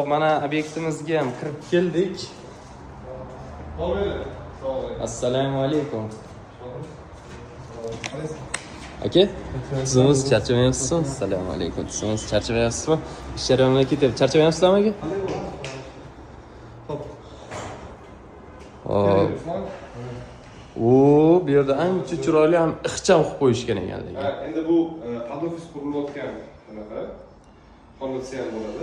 Hop, mana obyektimizga ham kirib keldik. Assalomu alaykum. Aka, siz charchamayapsizmi? Assalomu alaykum. Siz charchamayapsizmi? Ish jarayonlari ketyapti. Charchamayapsizmi aka? Hop. Bu yerda ancha chiroyli ham ixcham qilib qo'yishgan ekan lekin. Endi bu ofis qurilayotgan shunaqa konditsioner bo'ladi.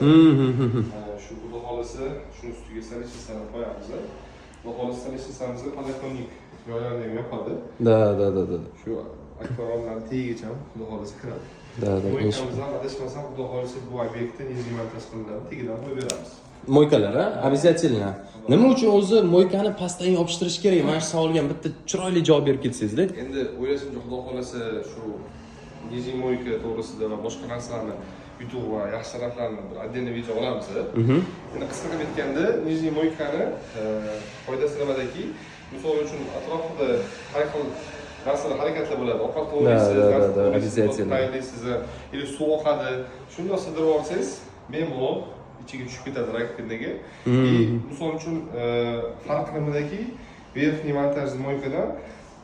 Shu xudo xolisi shuni ustiga salishni qo'yamiz. Xudo xolisi salishni podokонник joylarni ham yopadi. Da. Shu akvaryumlarni tagigacha xudo xolisi kiradi. Da. Mo'ykamizdan adashmasam xudo xolisi bu obyektni nizam montaj qilinadi, tagidan qo'yib beramiz. Mo'ykalar, обязательно. Nima uchun o'zi mo'ykani pastdan yopishtirish kerak? Mana shu savolga bitta chiroyli javob berib ketsangizlar. Endi o'ylashimcha xudo xolisi shu nizam mo'yka to'g'risida va boshqa narsalarni yutuq va yaxshi taraflarini bir отдельный video olamiz. Endi qisqa qilib aytganda, nizam mo'ykani foydasi nimadaki, misol uchun atrofida har xil narsalar harakatlar bo'ladi. Ovqat to'g'raysiz, obязательно. Или suv oqadi. Shunday sidirib olsangiz, bemalol ichiga tushib ketadi raketdagi. Misol uchun farqi nimadaki, verxniy montajli mo'ykadan,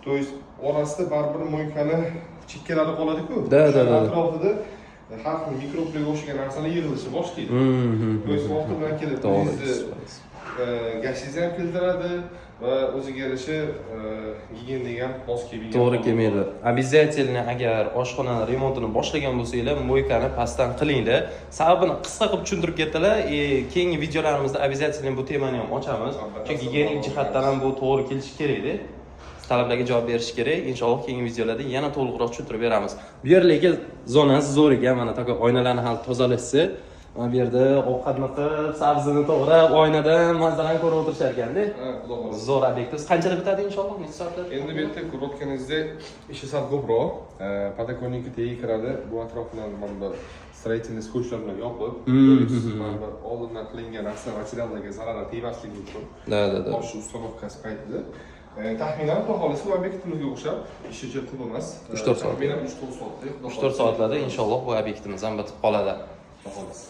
то есть orasida baribir mo'ykani chekkalari qoladi-ku. Atrofida har xil mikroblarga o'xshagan narsalar yig'ilishi boshlaydi. То есть vaqt bilan kelib gashingizni ham keltiradi va o'ziga yarasha gigienaga ham mos kelmaydi. To'g'ri kelmaydi. Обязательно agar oshxona remontini boshlagan bo'lsanglar, mo'ykani pastdan qilinglar. Sababini qisqa qilib tushuntirib ketdilar. Keyingi videolarimizda обязательно bu temani ham ochamiz. Chunki gigiyenik jihatdan ham bu to'g'ri kelishi kerak-da. Talablarga javob berish kerak. Inshaalloh keyingi videolarda yana to'liqroq tushuntirib beramiz. Bu yerlarga zonasi zo'r ekan. Mana taka oynalarni ham tozalashsa, mana bu yerda ovqatni qilib, sabzini to'g'rab, oynadan manzarani ko'rib o'tirishar ekanda. Xudo xolisi. Zo'r obyektimiz. Qanchada bitadi inshaalloh? Necha soatda? Endi bu yerda ko'rayotganingizda ishi sal ko'proq. Podokонникka tagiga kiradi. Bu atrofini mana строительный skochlar bilan yopib, mana oldindan qilingan narsa materiallarga zarar tegmasligi uchun. Da. Bosh uстановkasi paytida taxminan xudo xolisi bu obyektimizga o'xshab ishi juda ko'p emas. 3-4 soat. Taxminan 3-4 soatda. 3-4 soatlarda inshaalloh bu obyektimiz ham bitib qoladi. Xudo xolisi.